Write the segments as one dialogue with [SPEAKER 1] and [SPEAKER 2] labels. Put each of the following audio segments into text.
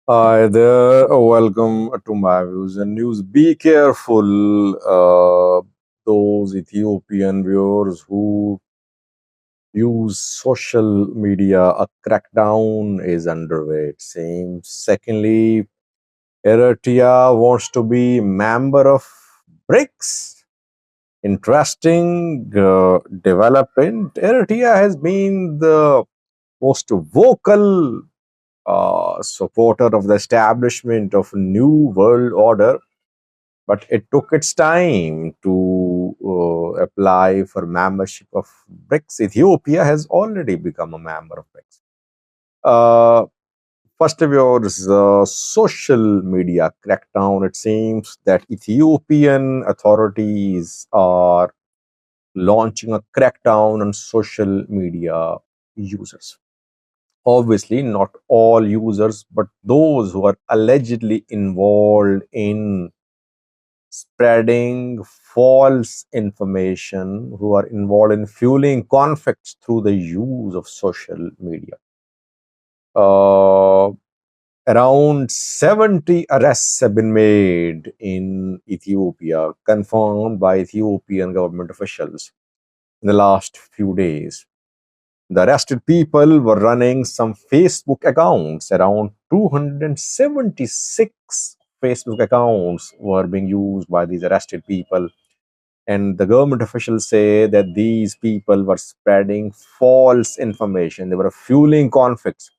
[SPEAKER 1] Hi there, welcome to my views and news. Be careful, those Ethiopian viewers who use social media. A crackdown is underway, it seems. Secondly, Eritrea wants to be member of BRICS. Interesting development. Eritrea has been the most vocal supporter of the establishment of a new world order, but it took its time to apply for membership of BRICS. Ethiopia has already become a member of BRICS. Uh, First of all, is social media crackdown. It seems that Ethiopian authorities are launching a crackdown on social media users. Obviously, not all users, but those who are allegedly involved in spreading false information, who are involved in fueling conflicts through the use of social media. Uh, Around 70 arrests have been made in Ethiopia, confirmed by Ethiopian government officials in the last few days. The arrested people were running some Facebook accounts. Around 276 Facebook accounts were being used by these arrested people. And the government officials say that these people were spreading false information. They were fueling conflicts.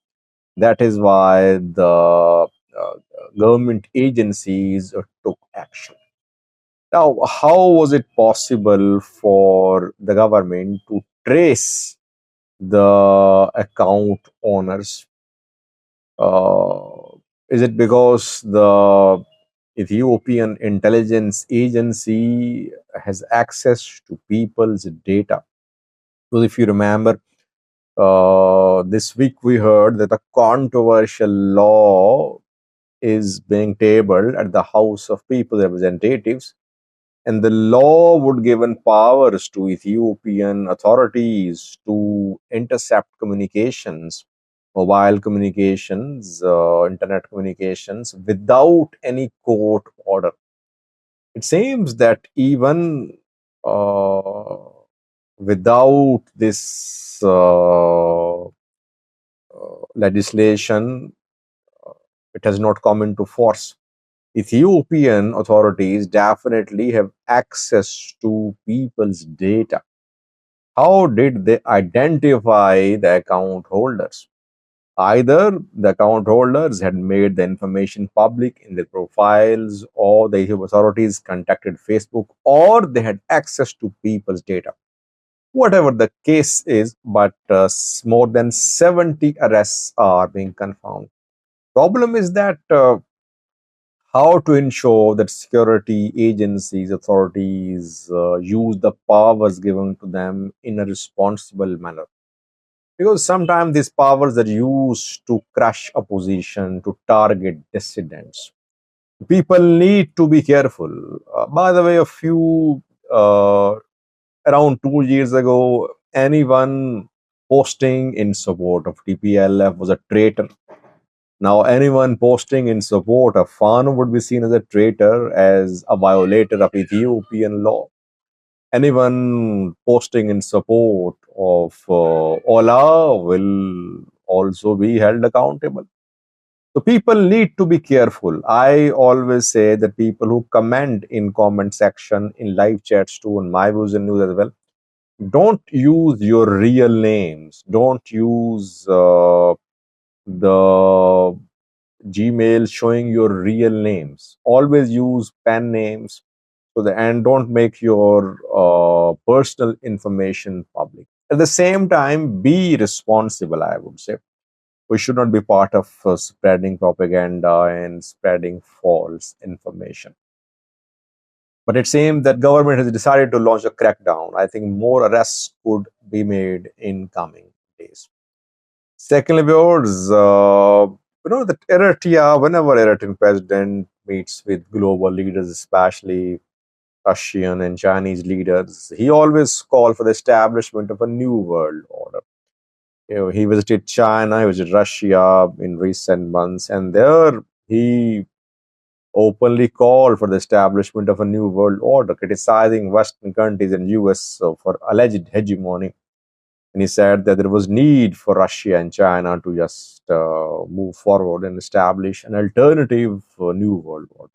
[SPEAKER 1] That is why the government agencies took action. Now, how was it possible for the government to trace the account owners? Is it because the Ethiopian intelligence agency has access to people's data? So, if you remember, this week we heard that a controversial law is being tabled at the House of People Representatives, and the law would give powers to Ethiopian authorities to intercept communications, mobile communications, internet communications without any court order. It seems that even uh, without this legislation, it has not come into force. Ethiopian authorities definitely have access to people's data. How did they identify the account holders? Either the account holders had made the information public in their profiles, or the authorities contacted Facebook, or they had access to people's data. Whatever the case is, but more than 70 arrests are being confirmed. Problem is that how to ensure that security agencies, authorities use the powers given to them in a responsible manner. Because sometimes these powers are used to crush opposition, to target dissidents. People need to be careful. By the way, uh, around 2 years ago, anyone posting in support of TPLF was a traitor. Now, anyone posting in support of FAN would be seen as a traitor, as a violator of Ethiopian law. Anyone posting in support of Ola will also be held accountable. So people need to be careful. I always say that people who comment in comment section, in live chats too, on my views and news as well, don't use your real names. Don't use the Gmail showing your real names. Always use pen names, and don't make your personal information public. At the same time, be responsible, I would say. We should not be part of spreading propaganda and spreading false information. But it seems that government has decided to launch a crackdown. I think more arrests could be made in coming days. Secondly, viewers, that Eritrea, whenever Eritrean president meets with global leaders, especially Russian and Chinese leaders, he always called for the establishment of a new world order. He visited China, he visited Russia in recent months, and there he openly called for the establishment of a new world order, criticizing Western countries and US for alleged hegemony. And he said that there was need for Russia and China to just move forward and establish an alternative new world order.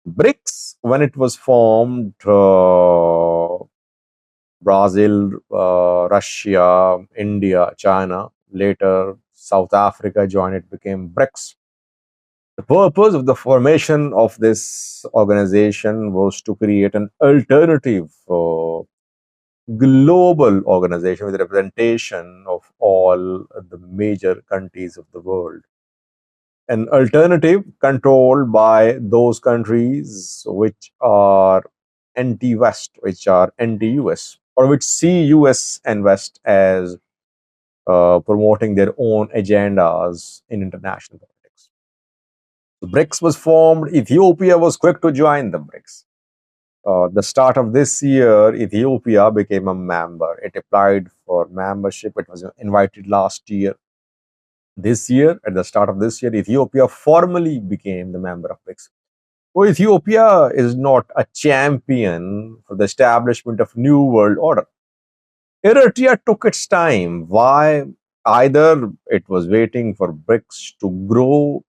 [SPEAKER 1] BRICS, when it was formed, Brazil, Russia, India, China, later South Africa joined, it became BRICS. The purpose of the formation of this organization was to create an alternative global organization with representation of all the major countries of the world. An alternative controlled by those countries which are anti-West, which are anti-US, or which see US and West as promoting their own agendas in international politics. The BRICS was formed. Ethiopia was quick to join the BRICS. The start of this year, Ethiopia became a member. It applied for membership. It was invited last year. This year, at the start of this year, Ethiopia formally became the member of BRICS. So Ethiopia is not a champion for the establishment of new world order. Eritrea took its time. Why? Either it was waiting for BRICS to grow,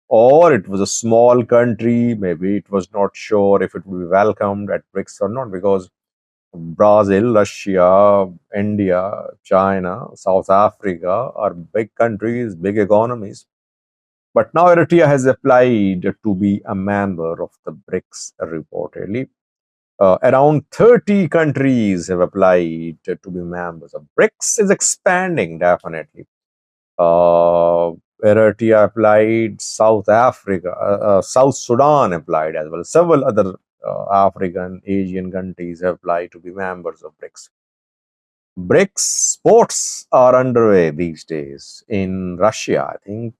[SPEAKER 1] or it was a small country. Maybe it was not sure if it would be welcomed at BRICS or not, because Brazil, Russia, India, China, South Africa are big countries, big economies. But now Eritrea has applied to be a member of the BRICS reportedly. Around 30 countries have applied to be members of BRICS. Is expanding definitely. Eritrea applied, South Africa, South Sudan applied as well. Several other African, Asian countries have applied to be members of BRICS. BRICS sports are underway these days in Russia. I think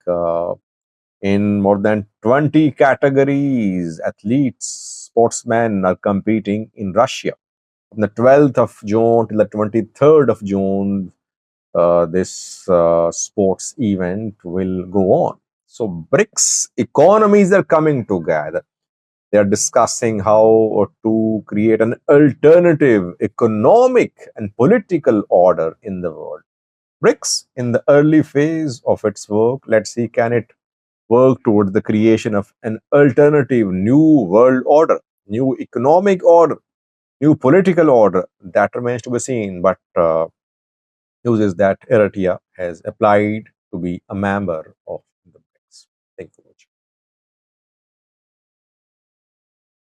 [SPEAKER 1] in more than 20 categories, athletes, sportsmen are competing in Russia. From the 12th of June till the 23rd of June, this sports event will go on. So BRICS economies are coming together. They are discussing how to create an alternative economic and political order in the world. BRICS, in the early phase of its work, let's see, can it work towards the creation of an alternative new world order, new economic order, new political order? That remains to be seen. But news is that Eritrea has applied to be a member